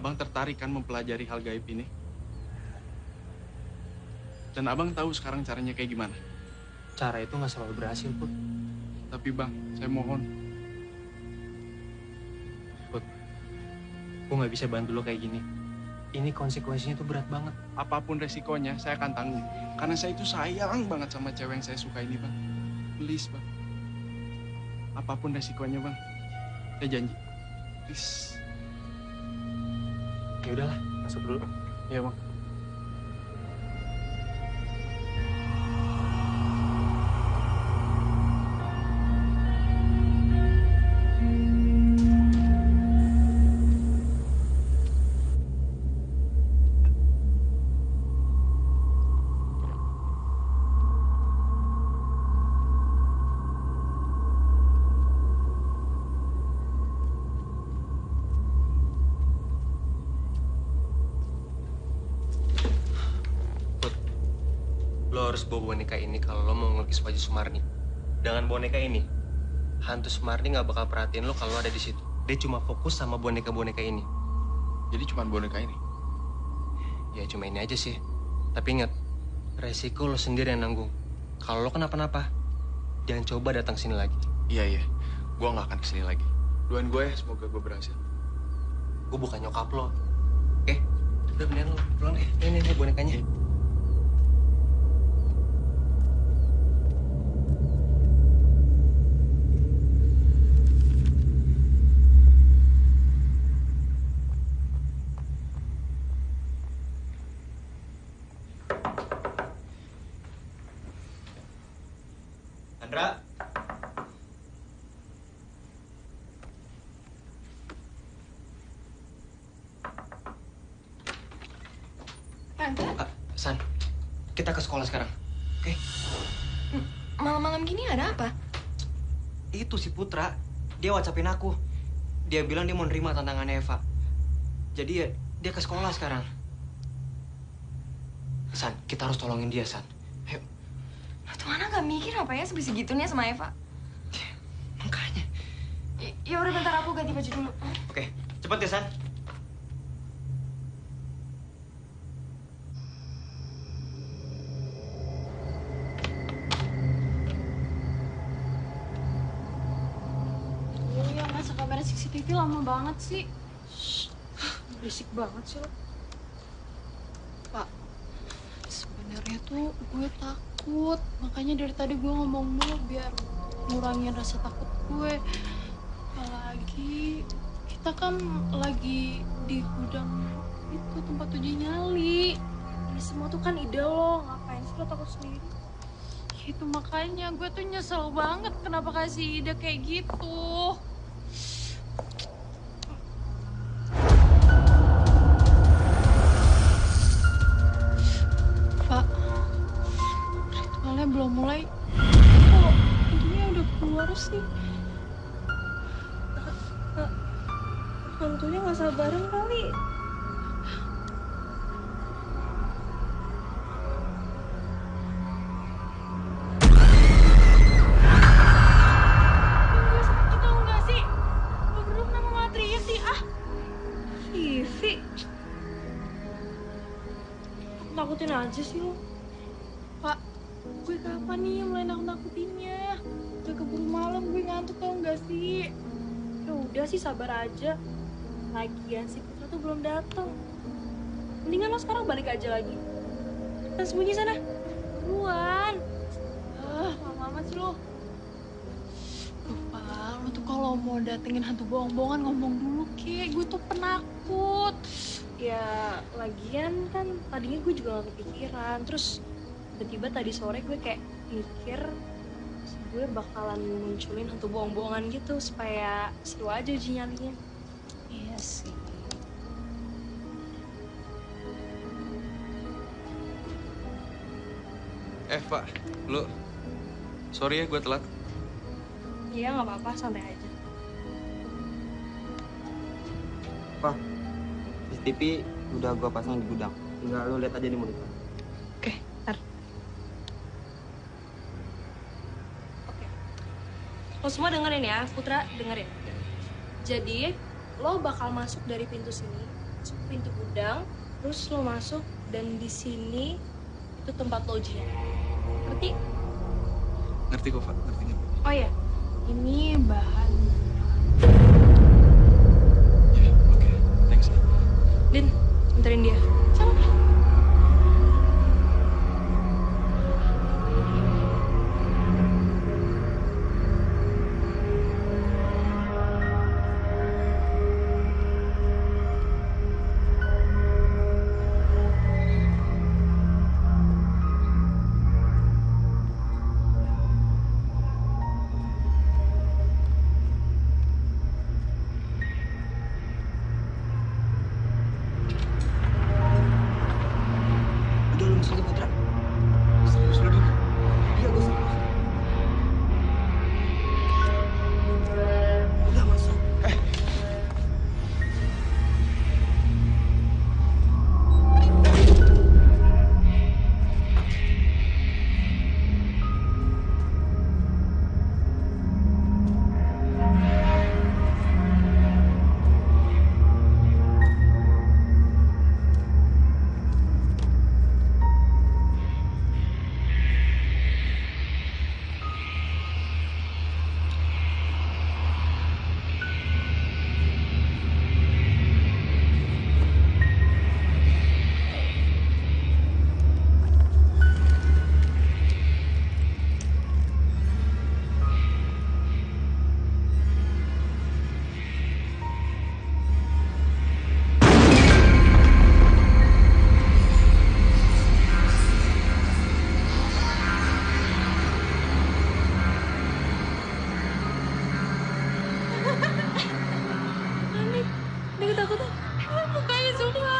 Abang tertarik kan mempelajari hal gaib ini? Dan abang tahu sekarang caranya kayak gimana? Cara itu nggak selalu berhasil, Put. Tapi bang, saya mohon. Put, gue nggak bisa bantu lo kayak gini. Ini konsekuensinya tuh berat banget. Apapun resikonya, saya akan tanggung. Karena saya itu sayang banget sama cewek yang saya suka ini, bang. Please, bang. Apapun resikonya, bang. Saya janji. Please. Ya udahlah, masuk dulu. Iya, bang. Lo harus bawa boneka ini kalau lo mau ngelukis wajah Sumarni. Dengan boneka ini, hantu Sumarni nggak bakal perhatiin lo kalau lo ada di situ. Dia cuma fokus sama boneka-boneka ini. Jadi cuma boneka ini? Ya cuma ini aja sih. Tapi ingat, resiko lo sendiri yang nanggung. Kalau lo kenapa-napa, jangan coba datang sini lagi. Iya. Gue nggak akan kesini lagi. Doain gue ya, semoga gue berhasil. Gue bukan nyokap lo. Oke? Udah mendingan lo pulang deh. Ini bonekanya. Andra. San, kita ke sekolah sekarang. Oke? Malam-malam gini ada apa? Itu si Putra, dia WhatsAppin aku. Dia bilang dia mau nerima tantangan Eva. Jadi ya, dia ke sekolah sekarang. San, kita harus tolongin dia, San. Ayo. Tuh anak gak mikir apa ya sebesegitunya sama Eva. Makanya. Ya udah bentar aku ganti baju dulu. Oke, cepet ya, San. Iya, masa kamera CCTV lama banget sih. Berisik banget sih lo. Pak, sebenarnya tuh gue takut. Makanya dari tadi gue ngomong mulu biar ngurangin rasa takut gue. Apalagi kita kan lagi di gudang itu tempat uji nyali. Ini semua tuh kan ide lo. Ngapain sih lo takut sendiri? Itu makanya gue tuh nyesel banget kenapa kasih ide kayak gitu. Pak, ritualnya belum mulai. Kok pintunya udah keluar sih? Hantunya gak sabaran kali. Gue sakit tau gak sih? Lo berdua kenapa malah teriak sih? Vivi. Takutin aja sih lo. Pak, gue kapan nih mulai nakut-nakutinnya? Udah keburu malam, gue ngantuk tau gak sih? Ya udah sih, sabar aja. Lagian si Putra tuh belum datang. Mendingan lo sekarang balik aja lagi. Kita sembunyi sana. Buruan. Lama amat sih lo. Pak, lo tuh kalau mau datengin hantu bohong-bohongan ngomong dulu, Kek. Gue tuh penakut. Ya, lagian kan tadinya gue juga gak kepikiran. Terus tiba-tiba tadi sore gue kayak mikir gue bakalan munculin hantu bohong-bohongan gitu supaya seru aja uji nyalinya. Iya sih. Pak, lu sorry ya gue telat. Iya, nggak apa-apa, santai aja. Pak, CCTV udah gua pasang di gudang. Tinggal lu lihat aja di monitor. Oke, ntar. Oke. Lo semua dengerin ya, Putra dengerin. Jadi, lo bakal masuk dari pintu sini, masuk pintu gudang, terus lo masuk dan di sini itu tempat lo ujian. Ngerti? Ngerti kok, Pak. Ngerti. Oh ya, ini bahan. Ya, oke. Thanks. Din, anterin dia. Sama. Udah lu masuk aja Putra. Serius lu, Din? Iya gue serius. Udah masuk. Panik, dia ketakutan. Mukanya semua.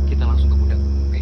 Kita langsung ke gudang, oke?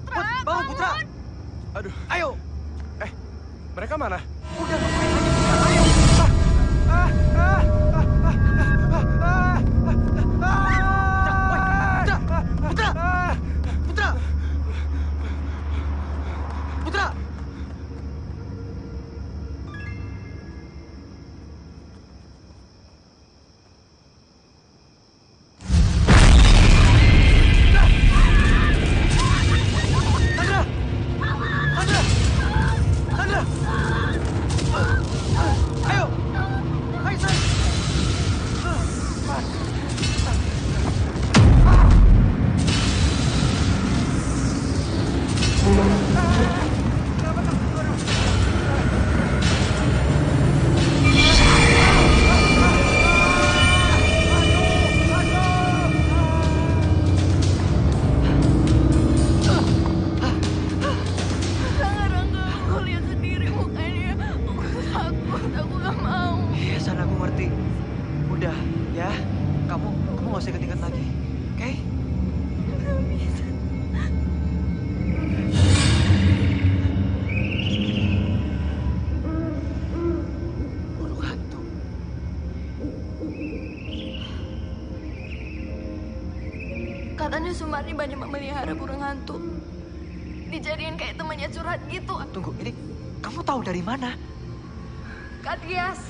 Putra, Bangun, Putra. Aduh, Ayo. mereka mana? Udah, ngapain aja, Putra. Ayo. Putra, Putra. Putra. Sandra. Sandra. Sandra. Ayo. Ayo, Sandra. Rangga, aku lihat sendiri mukanya. Aku takut, aku gak mau. Iya, San, aku ngerti. Udah, ya. Kamu gak usah inget-inget lagi. Oke? Gak bisa. Burung hantu. Katanya Sumarni banyak memelihara burung hantu. Dijadiin kayak temannya curhat gitu. Tunggu, ini kamu tahu dari mana? Kak Tias.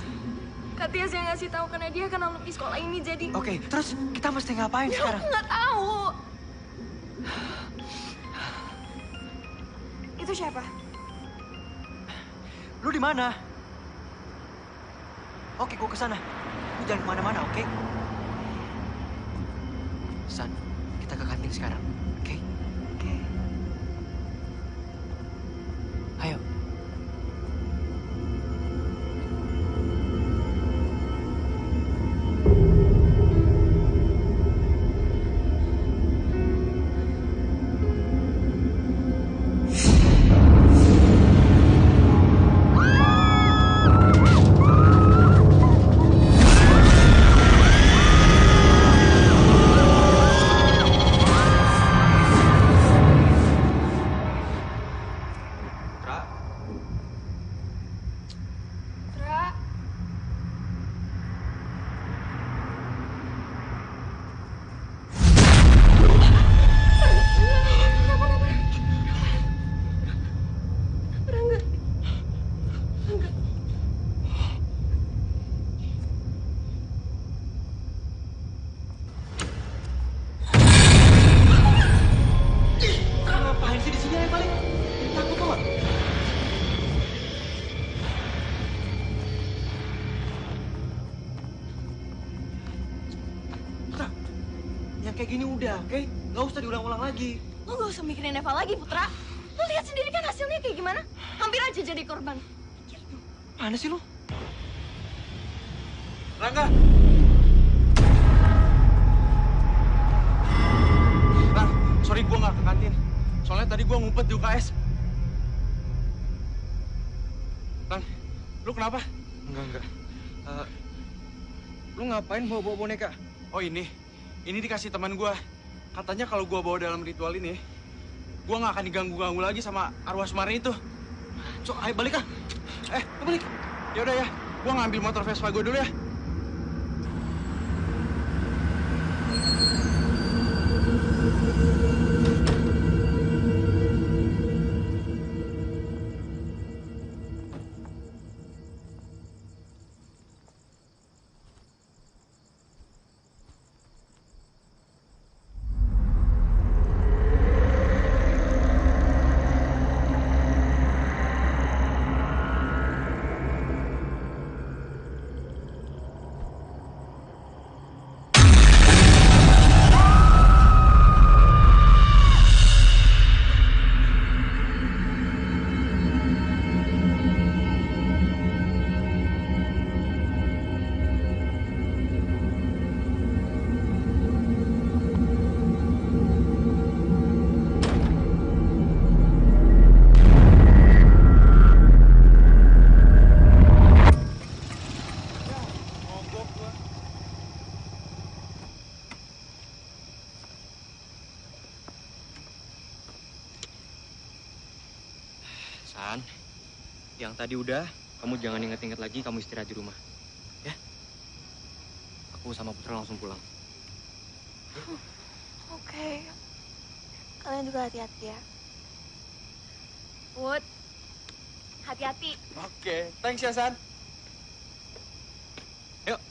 Kak Tias yang ngasih tahu karena dia kan alumni sekolah ini jadi. Oke, terus kita mesti ngapain Ya, sekarang? aku nggak tahu. Itu siapa? Lu di mana? Oke, gua kesana. Lu jangan kemana-mana, oke? San, kita ke kantin sekarang, oke? Oke. Ayo. Tra, Tra. Rangga. Rangga. Ngapain sih di sini yang paling? Takut tau gak? Putra, yang kayak gini udah, oke? Gak usah diulang-ulang lagi. Lo gak usah mikirin Eva lagi, Putra. Lo lihat sendiri kan hasilnya kayak gimana? Hampir aja jadi korban. Mana sih lu? Rangga! Rang, sorry gue nggak ke kantin. Soalnya tadi gue ngumpet di UKS. Rang, lu kenapa? Enggak. Lu ngapain bawa-bawa boneka? Oh ini dikasih teman gue. Katanya kalau gue bawa dalam ritual ini, gue nggak akan diganggu-ganggu lagi sama arwah Sumarni itu. So, ayo balik ah. Balik. Ya udah ya, gue ngambil motor Vespa gue dulu ya. San, yang tadi udah, kamu jangan inget-inget lagi, kamu istirahat di rumah. Ya? Aku sama Putra langsung pulang. Oke. Kalian juga hati-hati ya. Wood, hati-hati. Oke, thanks ya, San. Yuk.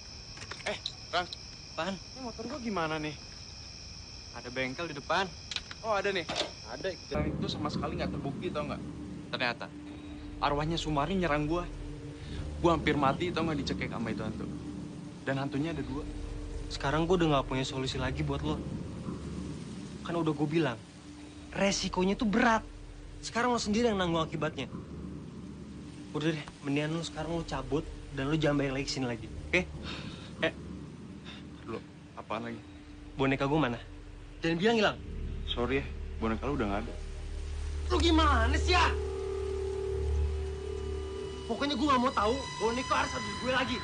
Bang, Pan, ini motor gua gimana nih? ada bengkel di depan. Oh, ada nih. Ada. Dan itu sama sekali nggak terbukti, tau nggak? Ternyata, arwahnya Sumari nyerang gua. Gua hampir mati, tau nggak, dicekik sama itu hantu. Dan hantunya ada 2. Sekarang gue udah gak punya solusi lagi buat lo. Kan udah gue bilang, resikonya tuh berat. Sekarang lo sendiri yang nanggung akibatnya. Udah deh, mendingan lo sekarang lo cabut dan lo jangan balik lagi sini lagi, oke? Dulu, apaan lagi? Boneka gue mana? Jangan bilang hilang. Sorry ya, boneka lu udah nggak ada. Lo gimana sih ya? Pokoknya gue gak mau tahu boneka harus ada di gue lagi.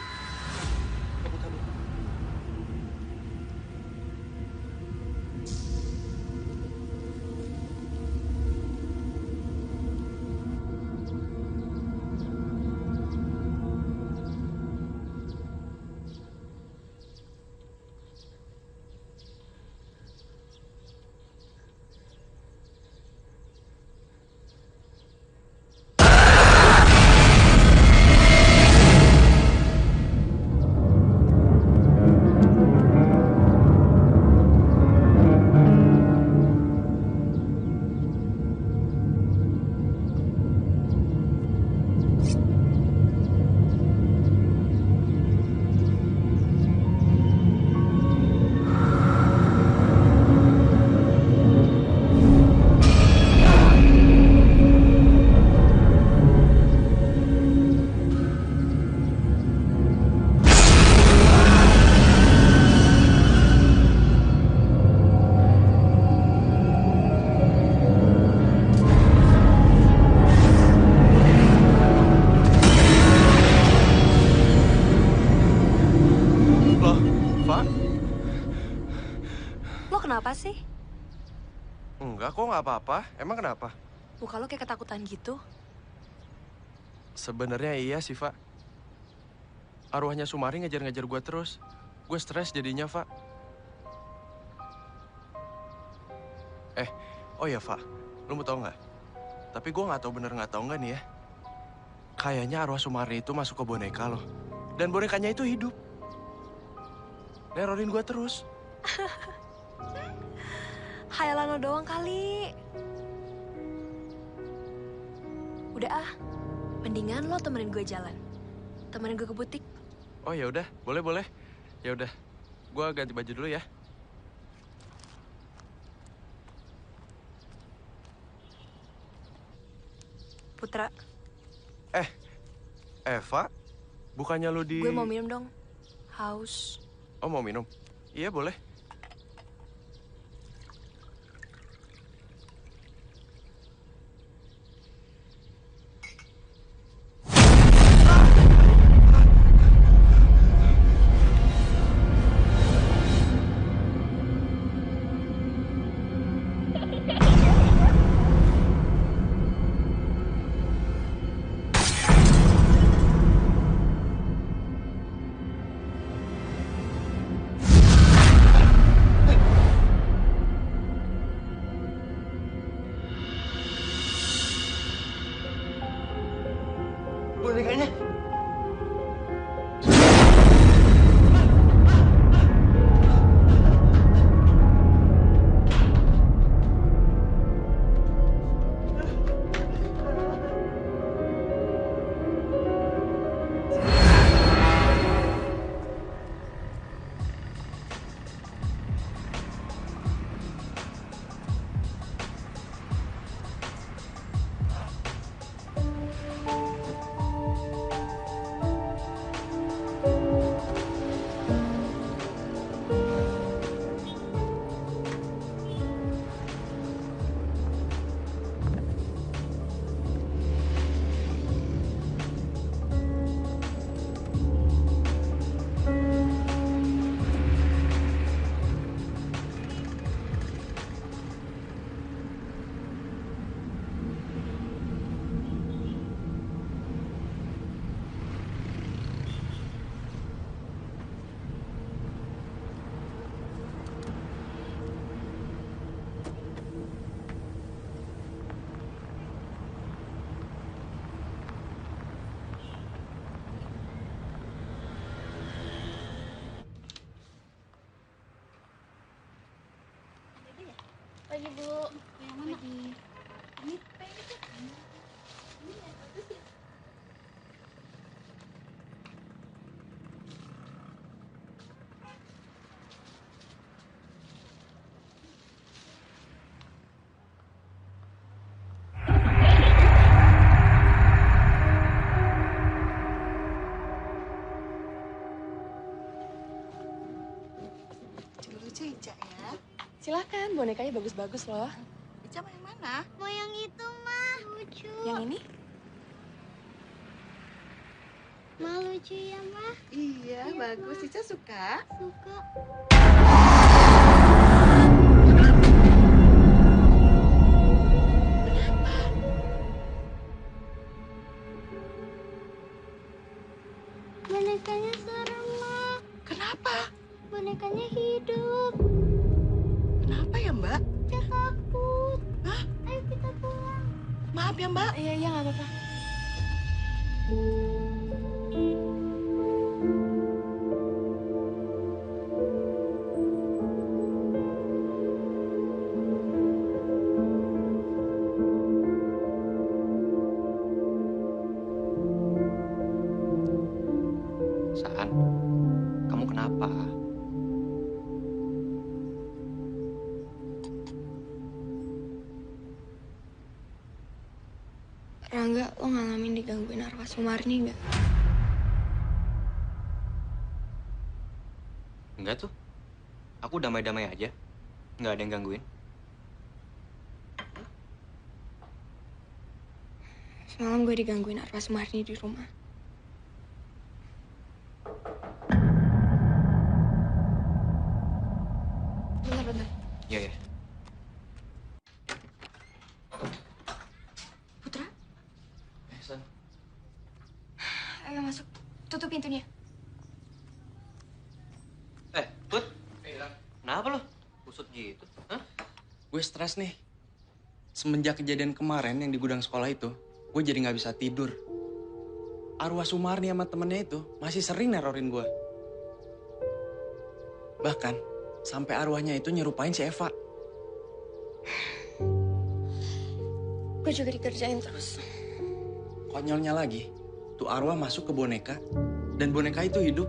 Cabut, cabut. Kenapa sih? Enggak kok, nggak apa-apa. Emang kenapa? Muka lo kayak ketakutan gitu. Sebenarnya iya sih, Fa. Arwahnya Sumari ngejar-ngejar gue terus. Gue stres jadinya, Fa. Oh ya, Fa. Lu mau tau nggak? Tapi gue nggak tahu bener nggak tahu nggak nih ya. Kayaknya arwah Sumari itu masuk ke boneka loh. Dan bonekanya itu hidup. Nerorin gue terus. Hayalan lo doang kali. Udah mendingan lo temenin gue jalan. Temenin gue ke butik. Oh ya udah, boleh. Ya udah. Gue ganti baju dulu ya. Putra, Eva, bukannya lu di... gue mau minum dong. Haus. Oh, mau minum? Iya, boleh. Bonekanya. Bu. Yang mana? Ini lucu Ica ya. silakan, bonekanya bagus-bagus loh. Ica mau yang mana? Mau yang itu, mah. Lucu. Yang ini? Mah lucu ya, mah. Iya, bagus. Ica suka. Suka. Bonekanya serem, mah. Kenapa? Bonekanya hidup. Kenapa ya, Mbak? Ica takut. Hah? Ayo kita pulang. Maaf ya, Mbak. Iya, iya, nggak apa-apa. San, kamu kenapa? Rangga, lo ngalamin digangguin arwah Sumarni nggak? Enggak tuh. Aku damai-damai aja. Nggak ada yang gangguin. Semalam gue digangguin arwah Sumarni di rumah. Bentar. Iya, ya. Putra, San. ayo masuk. Tutup pintunya. Put. Kenapa lo? Kusut gitu. Hah? Gue stres nih. Semenjak kejadian kemarin yang di gudang sekolah itu, gue jadi nggak bisa tidur. Arwah Sumarni sama temennya itu masih sering nerorin gue. Bahkan sampai arwahnya itu nyerupain si Eva. Gue juga dikerjain terus. Konyolnya lagi, tuh arwah masuk ke boneka, dan boneka itu hidup,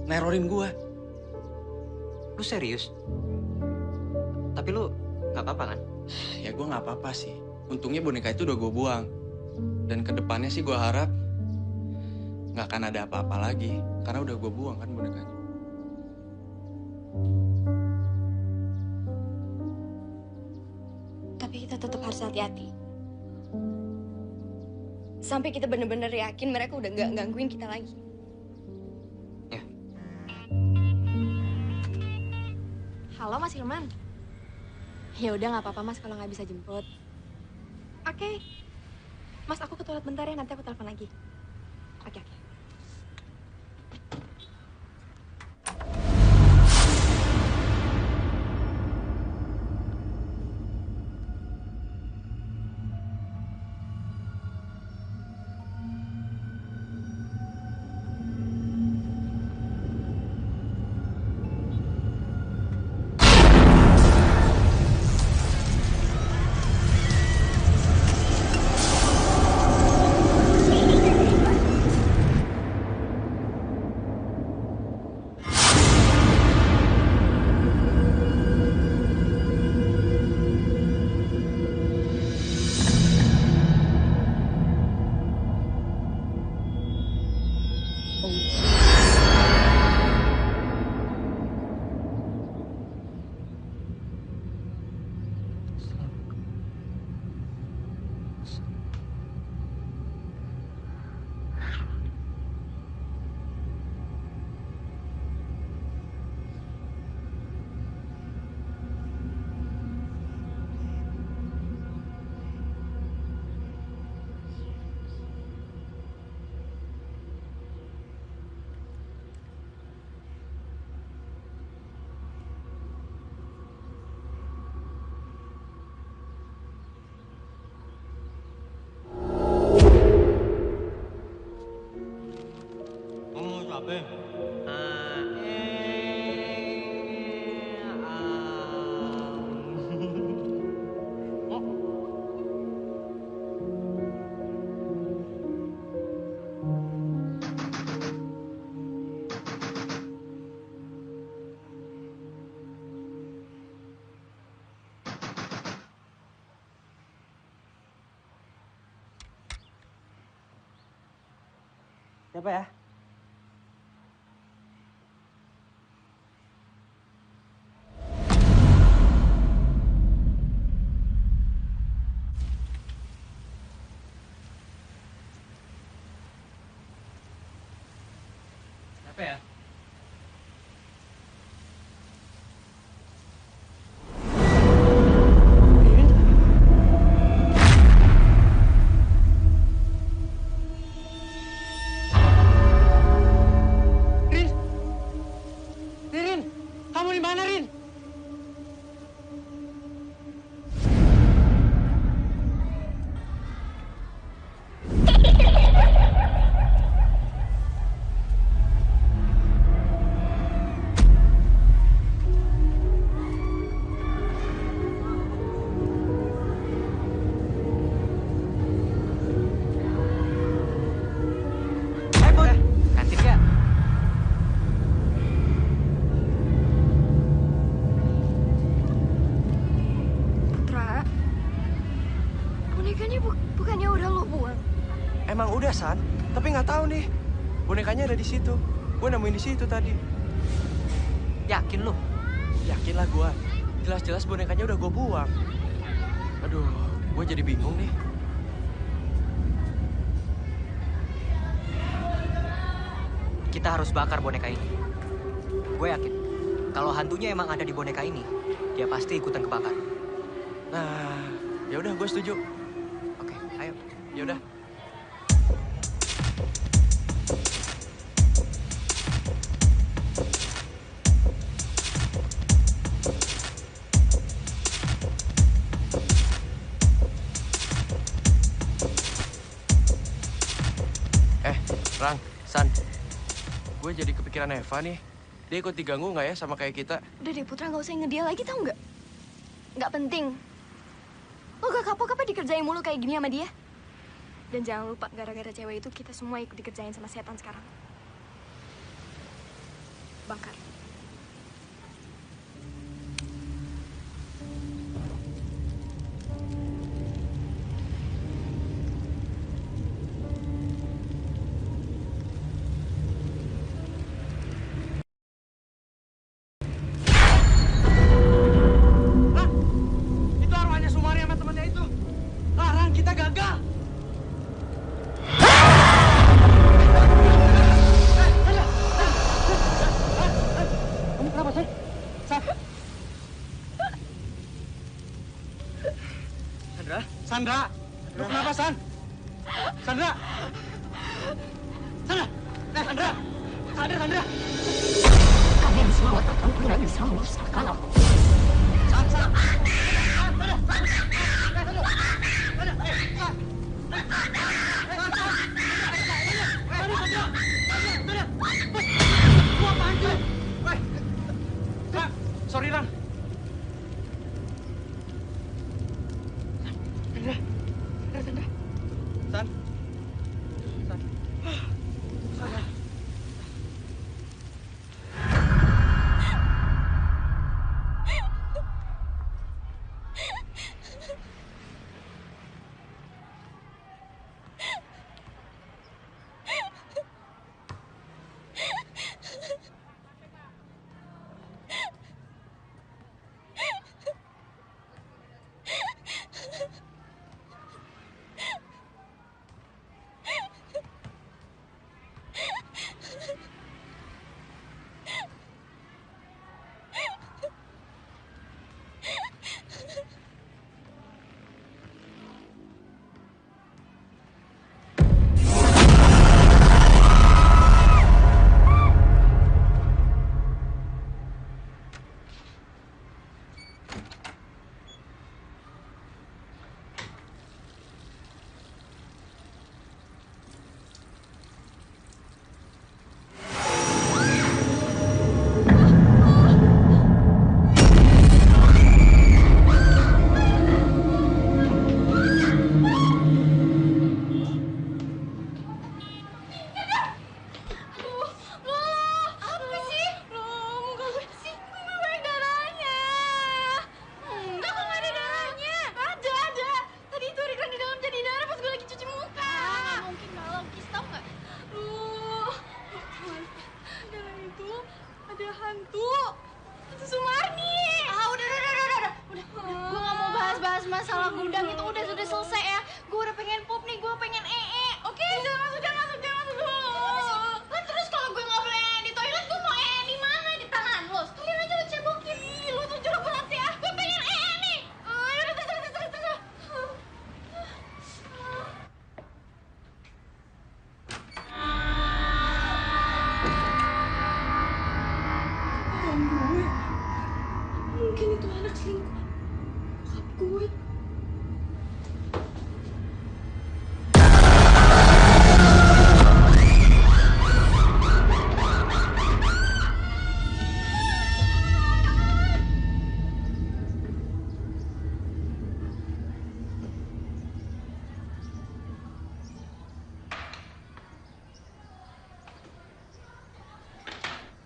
nerorin gue. Lu serius? Tapi lu nggak apa-apa kan? Ya gue nggak apa-apa sih. Untungnya boneka itu udah gue buang. Dan kedepannya sih gue harap nggak akan ada apa-apa lagi. Karena udah gue buang kan bonekanya. Tapi kita tetap harus hati-hati. Sampai kita bener-bener yakin mereka udah nggak gangguin kita lagi. Ya. Halo Mas Hilman. Ya udah nggak apa-apa Mas kalau nggak bisa jemput. Oke. Mas aku ke toilet bentar ya, nanti aku telepon lagi. Oke. Siapa ya? Siapa ya? Rin! Rin! Kamu di mana, Rin? Kantin ya? Putra, bonekanya bukannya udah lo buang? Emang udah, San. Tapi nggak tahu nih. Bonekanya ada di situ. Gue nemuin di situ tadi. Yakin lu? Yakin lah gue. Jelas-jelas bonekanya udah gue buang. Aduh, gue jadi bingung nih. Kita harus bakar boneka ini. Gue yakin, kalau hantunya emang ada di boneka ini, dia pasti ikutan kebakar. Nah, ya udah gue setuju. Oke, ayo. Ya udah. Rang, San, gue jadi kepikiran Eva nih. Dia ikut diganggu nggak ya sama kayak kita? Udah deh Putra, nggak usah inget dia lagi, tau nggak? Nggak penting. Lo gak kapok apa dikerjain mulu kayak gini sama dia? Dan jangan lupa, gara-gara cewek itu kita semua ikut dikerjain sama setan sekarang. Bakar. Itu arwahnya Sumari sama temannya itu. Larang, kita gagal. Kamu kenapa, San? Sandra? Sandra? Lu kenapa, San? Sandra? Sandra? Sandra? Sandra? Kalian semua akan tidak bisa memusnahkan aku. Sorry, Ran. San.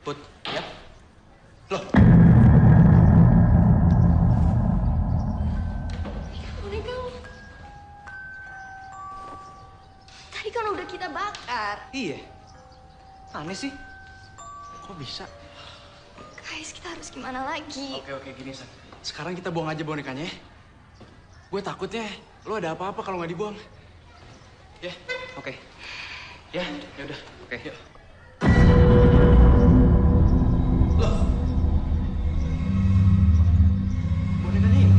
Put, ya? Loh, Boneka lo. Tadi kan udah kita bakar. iya. Aneh sih. Kok bisa? Guys, kita harus gimana lagi? Oke, gini, San. Sekarang kita buang aja bonekanya ya. Gue takutnya lo ada apa-apa kalau nggak dibuang. Ya, Oke, ya udah. oke. Yuk. Bonekanya ini.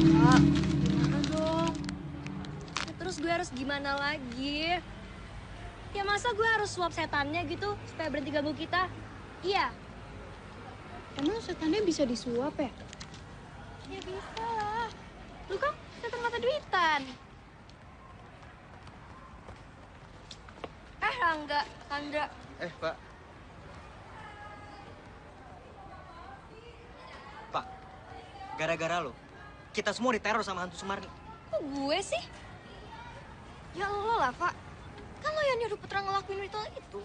Kak, gimana dong? Ya, terus gue harus gimana lagi? Ya masa gue harus suap setannya gitu supaya berhenti ganggu kita? Iya. Emang setannya bisa disuap ya? Ya bisa lah. Lu kan setan mata duitan. Rangga, Sandra. Pak. Pak, gara-gara lo, kita semua diteror sama hantu Sumarni. Kok gue sih? Ya lo lah, Pak. Kan lo yang nyuruh Putra ngelakuin ritual itu.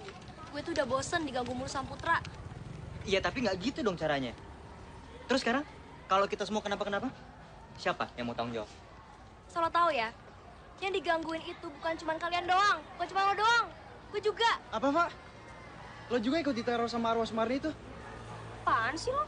Gue tuh udah bosen diganggu mulu sama Putra. Iya, tapi nggak gitu dong caranya. Terus sekarang, kalau kita semua kenapa-kenapa, siapa yang mau tanggung jawab? Solo tahu ya, yang digangguin itu bukan cuma kalian doang, bukan cuma lo doang. Gue juga. Apa, Pak? Lo juga ikut diteror sama arwah Sumarni itu? Apaan sih lo?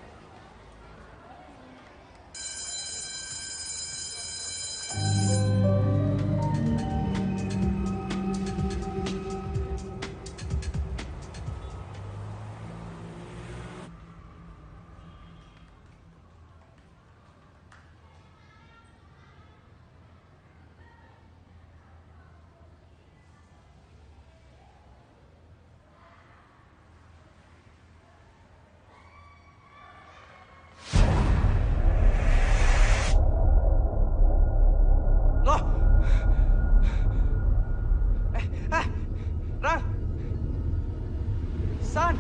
Loh! Rang! San!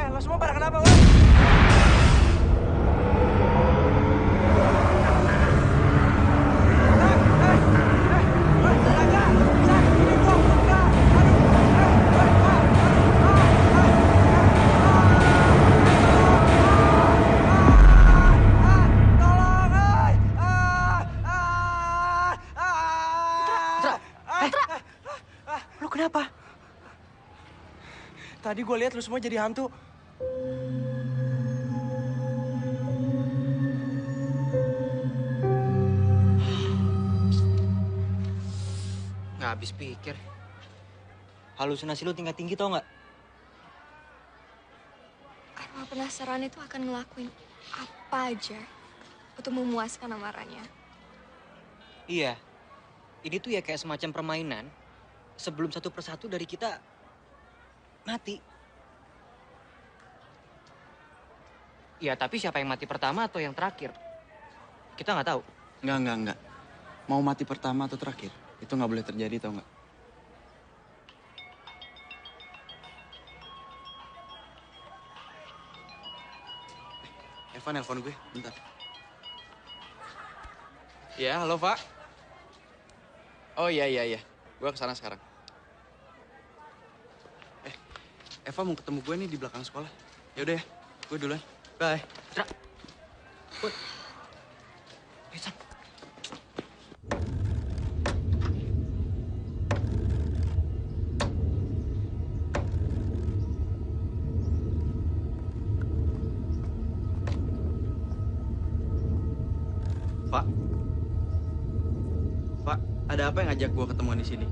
Lo semua pada kenapa, Wak? Lu kenapa? Tadi gue lihat lu semua jadi hantu. Nggak habis pikir. Halusinasi lu tingkat tinggi tau nggak? Arwah penasaran itu akan ngelakuin apa aja untuk memuaskan amarahnya. Iya. Ini tuh ya kayak semacam permainan. Sebelum satu persatu dari kita mati. Ya, tapi siapa yang mati pertama atau yang terakhir? Kita nggak tahu. Enggak. Mau mati pertama atau terakhir, itu nggak boleh terjadi, tau nggak? Eva nelpon gue, bentar. Ya, halo, Pak. Oh iya. Gue kesana sekarang. Eva mau ketemu gue nih di belakang sekolah. Yaudah ya, gue duluan. Bye. Tra. Put. San. Pak, ada apa yang ngajak gue ketemuan di sini?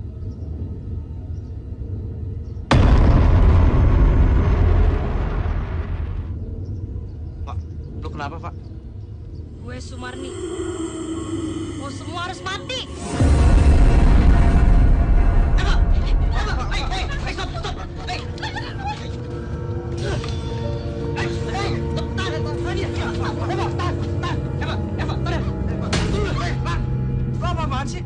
Pak, lu kenapa, Pak? Gue Sumarni. Lo semua harus mati. Lo apa-apaan sih?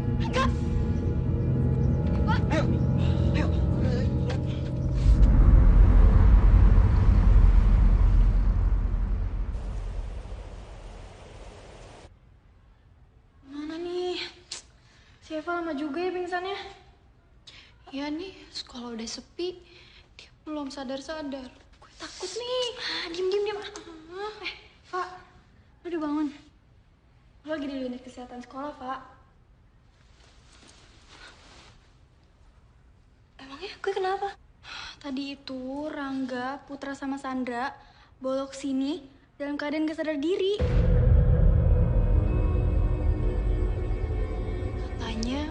Reva lama juga ya pingsannya. Ya nih, sekolah udah sepi. Dia belum sadar-sadar. Gue takut nih. Diem. Pak, lu udah bangun? Lu lagi di unit kesehatan sekolah, Pak. Emangnya gue kenapa? Tadi itu Rangga, Putra sama Sandra bolok sini dalam keadaan gak sadar diri. Katanya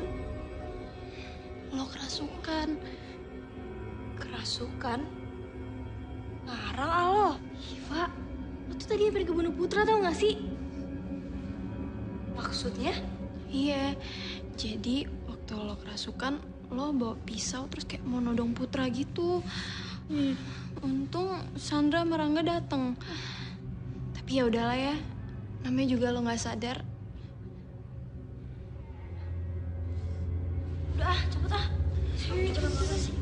lo kerasukan. Kerasukan? Ngarang ah lo. Pak, lu tuh tadi hampir kebunuh Putra tau gak sih? Maksudnya? Iya, jadi waktu lo kerasukan, lo bawa pisau terus kayak mau nodong Putra gitu. Untung Sandra sama Rangga dateng. Tapi ya udahlah ya, namanya juga lo nggak sadar. Udah cepet ah. Cepet.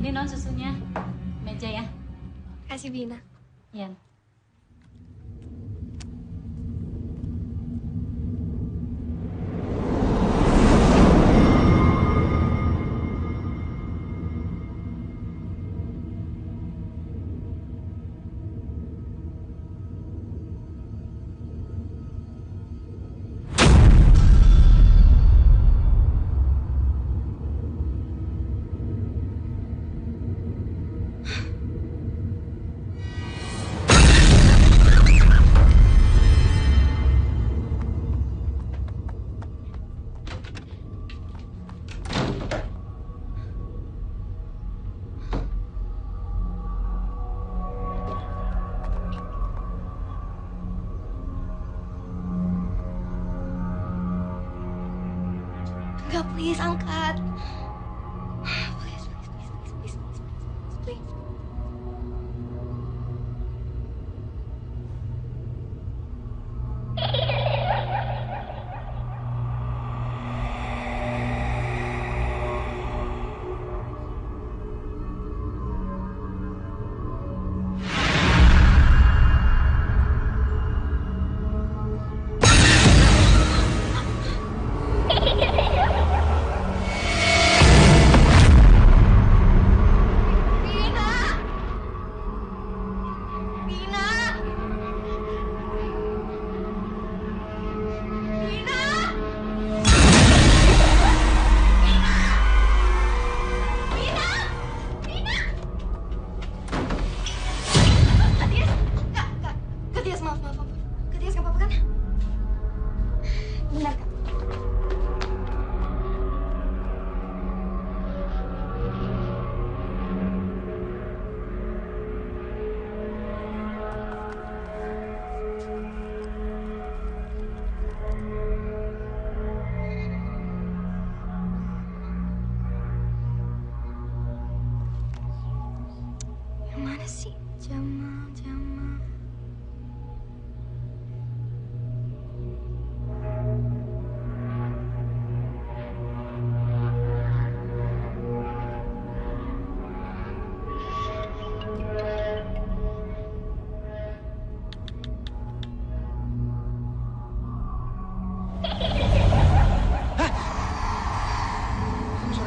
Ini non susunya, meja ya. Kasih Bina. Ya. Enggak, please angkat. Please.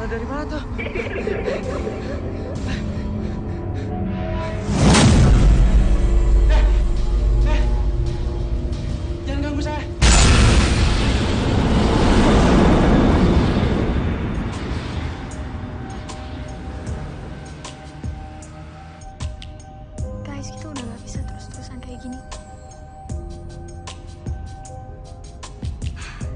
Dari mana tuh? Jangan ganggu saya. Guys, kita udah gak bisa terus-terusan kayak gini.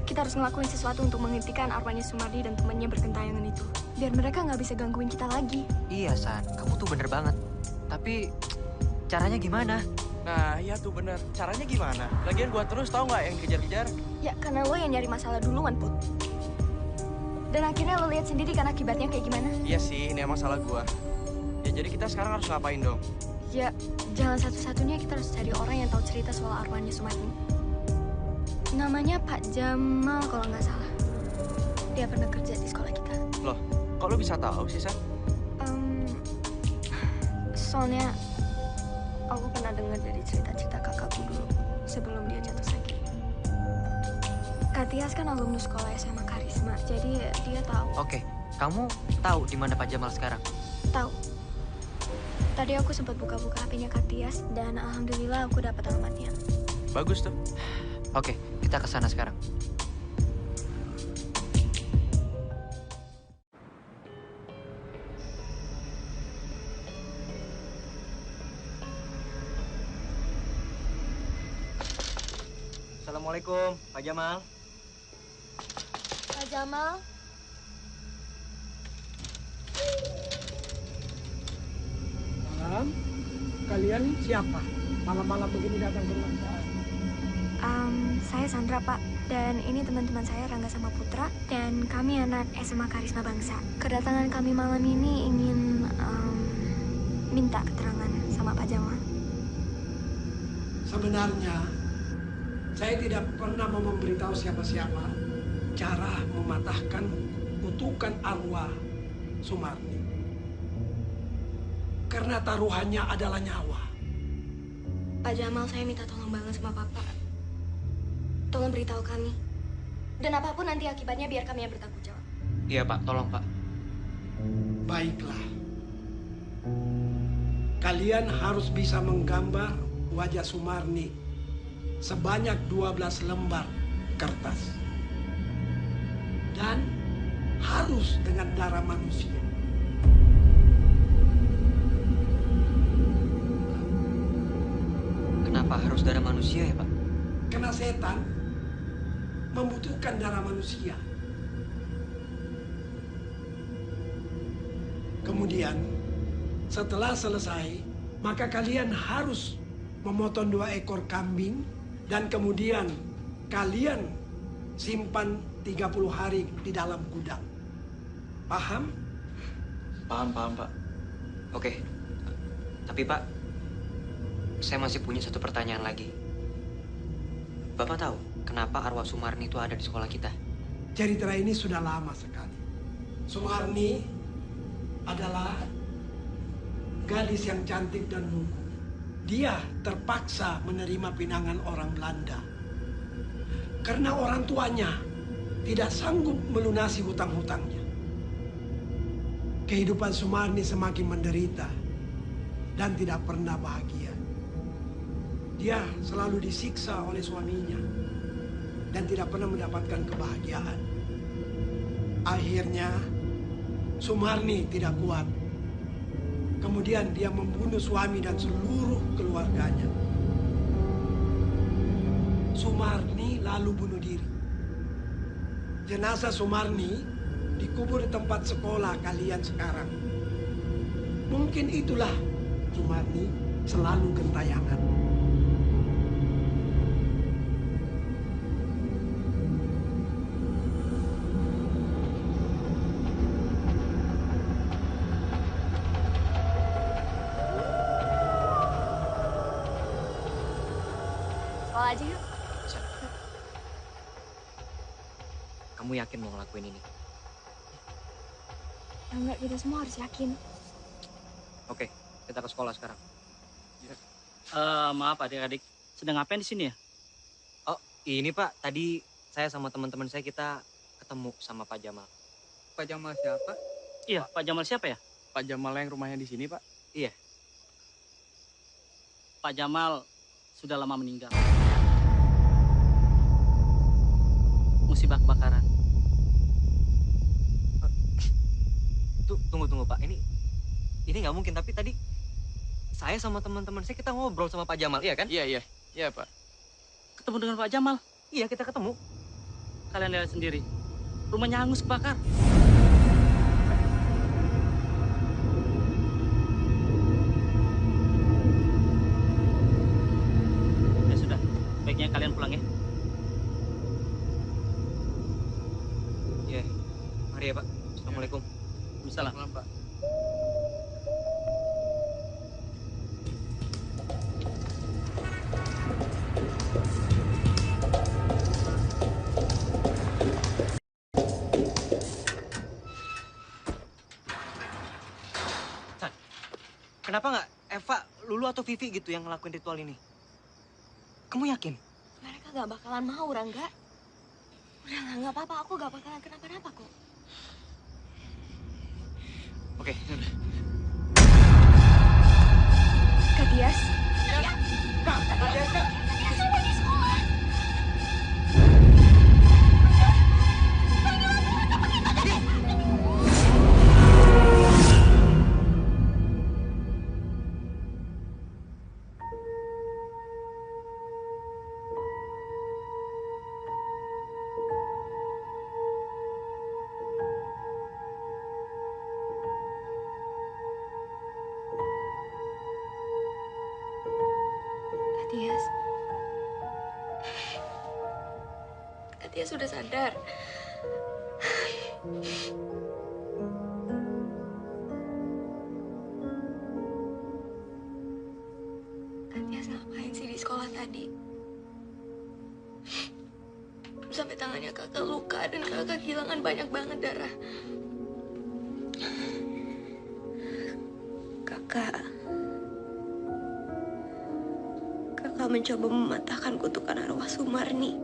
Kita harus ngelakuin sesuatu untuk menghentikan arwahnya Sumardi dan temannya bergentayangan itu. Biar mereka nggak bisa gangguin kita lagi. Iya, San. Kamu tuh bener banget. Tapi, caranya gimana? Nah, iya tuh bener. Caranya gimana? Lagian gua terus tahu nggak yang kejar-kejar? Ya, karena lo yang nyari masalah duluan, Put. Dan akhirnya lo lihat sendiri kan akibatnya kayak gimana. Iya sih, ini emang salah gua. Ya jadi kita sekarang harus ngapain dong? Ya, jalan satu-satunya kita harus cari orang yang tahu cerita soal arwahnya Sumardi. Namanya Pak Jamal kalau nggak salah. Dia pernah kerja di sekolah kita. Loh, kok lo bisa tahu sih, San? Soalnya aku pernah dengar dari cerita-cerita kakakku dulu sebelum dia jatuh sakit. Kak Tias kan alumnus sekolah SMA Karisma, jadi dia tahu. Oke, kamu tahu di mana Pak Jamal sekarang? Tahu. Tadi aku sempat buka-buka HP-nya Kak Tias dan alhamdulillah aku dapat alamatnya. Bagus tuh. Oke, kita ke sana sekarang. Assalamualaikum, Pak Jamal. Pak Jamal, Malam, kalian siapa? Malam-malam begini datang ke rumah saya. saya Sandra Pak, dan ini teman-teman saya Rangga sama Putra, dan kami anak SMA Karisma Bangsa. Kedatangan kami malam ini ingin minta keterangan sama Pak Jamal. Sebenarnya, saya tidak pernah mau memberitahu siapa-siapa cara mematahkan kutukan arwah Sumarni. Karena taruhannya adalah nyawa. Pak Jamal, saya minta tolong banget sama Papa. Tolong beritahu kami. Dan apapun nanti akibatnya biar kami yang bertanggung jawab. Iya Pak, tolong Pak. Baiklah. Kalian harus bisa menggambar wajah Sumarni sebanyak 12 lembar kertas. Dan harus dengan darah manusia. Kenapa harus darah manusia ya Pak? Karena setan membutuhkan darah manusia. Kemudian, setelah selesai, maka kalian harus memotong 2 ekor kambing dan kemudian kalian simpan 30 hari di dalam gudang. Paham? Paham, Pak. Oke. Tapi Pak, saya masih punya satu pertanyaan lagi. Bapak tahu kenapa arwah Sumarni itu ada di sekolah kita? Cerita ini sudah lama sekali. Sumarni adalah gadis yang cantik dan lugu. Dia terpaksa menerima pinangan orang Belanda. Karena orang tuanya tidak sanggup melunasi hutang-hutangnya. Kehidupan Sumarni semakin menderita dan tidak pernah bahagia. Dia selalu disiksa oleh suaminya dan tidak pernah mendapatkan kebahagiaan. Akhirnya, Sumarni tidak kuat. Kemudian dia membunuh suami dan seluruh keluarganya. Sumarni lalu bunuh diri. Jenazah Sumarni dikubur di tempat sekolah kalian sekarang. Mungkin itulah Sumarni selalu gentayangan. Sekolah aja yuk. Kamu yakin mau ngelakuin ini? Enggak, kita semua harus yakin. Oke, kita ke sekolah sekarang. Maaf adik-adik, sedang ngapain di sini ya? Oh, ini Pak, tadi saya sama teman-teman saya kita ketemu sama Pak Jamal. Pak Jamal siapa? Iya, Pak Jamal siapa ya? Pak Jamal yang rumahnya di sini, Pak. Iya. Pak Jamal sudah lama meninggal. Musibah kebakaran. Tunggu Pak, ini nggak mungkin. Tapi tadi saya sama teman-teman saya kita ngobrol sama Pak Jamal, iya kan? Iya Pak. Ketemu dengan Pak Jamal? Iya, kita ketemu. Kalian lihat sendiri, rumahnya hangus kebakar. Ya sudah, baiknya kalian pulang ya. Iya, mari ya Pak. Assalamualaikum. Waalaikumsalam. Pak. Kenapa nggak atau Vivi gitu yang ngelakuin ritual ini? Kamu yakin? Mereka gak bakalan mau, Rangga. Udah lah, gak apa-apa. Aku gak bakalan kenapa-napa kok. Oke, yaudah. Kak Tias. Kak Tias sudah sadar. Kak Tias ngapain sih di sekolah tadi? Sampai tangannya kakak luka dan kakak kehilangan banyak banget darah. Kakak mencoba mematahkan kutukan arwah Sumarni.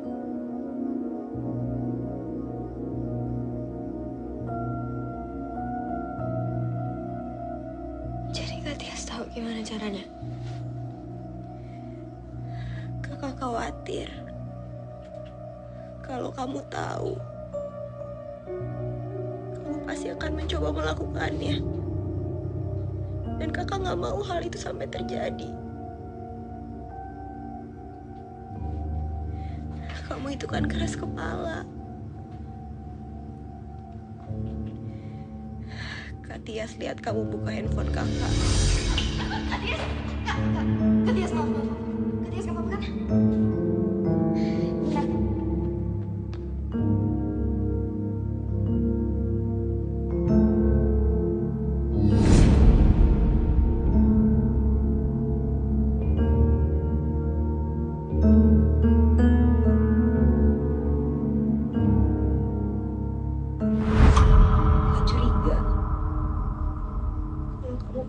Jadi Kak Tias tahu gimana caranya? Kakak khawatir kalau kamu tahu, kamu pasti akan mencoba melakukannya. Dan kakak nggak mau hal itu sampai terjadi. Kamu itu kan keras kepala. Kak Tias lihat kamu buka handphone kakak. Kak Tias, Kak Tias maaf. Kak Tias nggak apa-apa kan? Bentar.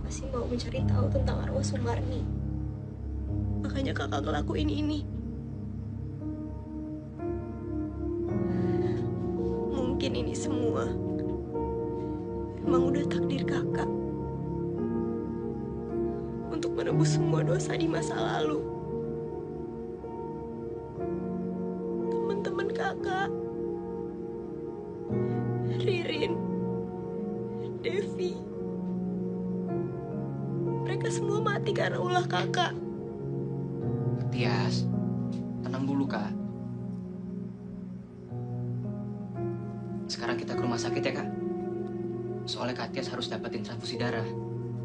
Pasti mau mencari tahu tentang arwah Sumarni. Makanya kakak ngelakuin ini. Mungkin ini semua emang udah takdir kakak untuk menebus semua dosa di masa lalu. Teman-teman kakak, Ririn, Devi, mereka semua mati karena ulah kakak. Tias, tenang dulu, Kak. Sekarang kita ke rumah sakit ya, Kak. Soalnya Kak Tias harus dapetin transfusi darah.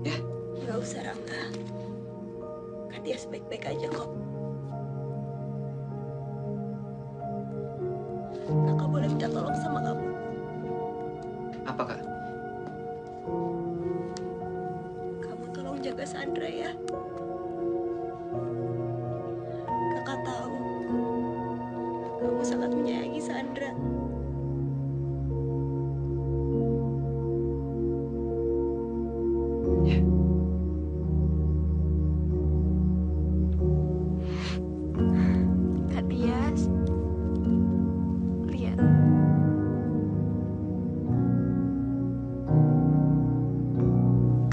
Ya? Gak usah, Rangga. Kak Tias baik-baik aja kok. Kakak boleh minta tolong sama kamu. Apa, Kak? Jaga Sandra ya. Kakak tahu kamu sangat menyayangi Sandra. Ya. Kak Tias, lihat.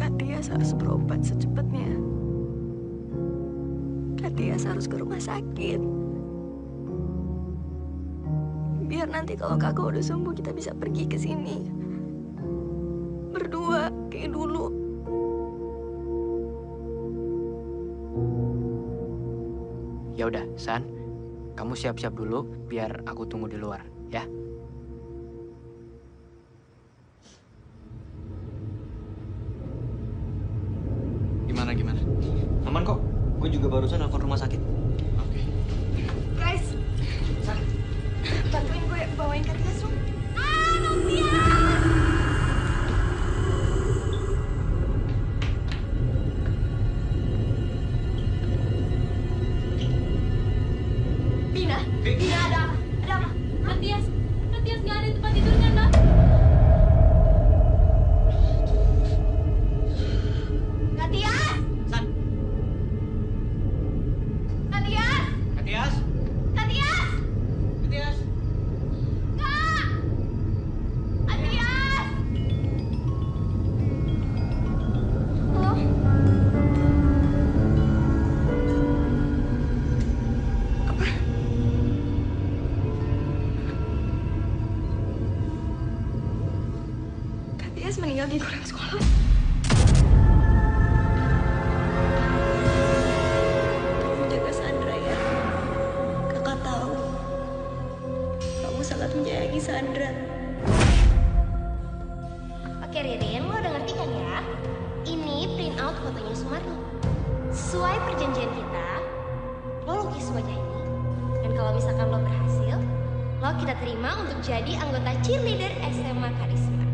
Kak Tias harus berobat secepatnya. Kak Tias harus ke rumah sakit. Biar nanti kalau kakak udah sembuh kita bisa pergi ke sini. Berdua kayak dulu. Ya udah, San. Kamu siap-siap dulu biar aku tunggu di luar, ya. Gimana? Aman kok. Gue juga barusan nelfon rumah sakit. Oke. Guys, bantuin gue bawain Kak Tias dong. Bina, ada apa? Ada apa? Kak Tias nggak ada di tempat tidurnya, Nak. Kak Tias! Tias meninggal di kurang sekolah. Kamu jaga Sandra ya. Kakak tahu kamu sangat menyayangi Sandra. Oke Ririn, lo udah ngerti kan ya? Ini print out fotonya Sumarni. Sesuai perjanjian kita, lo lukis wajah ini. Dan kalau misalkan lo berhasil, lo kita terima untuk jadi anggota cheerleader SMA Karisma.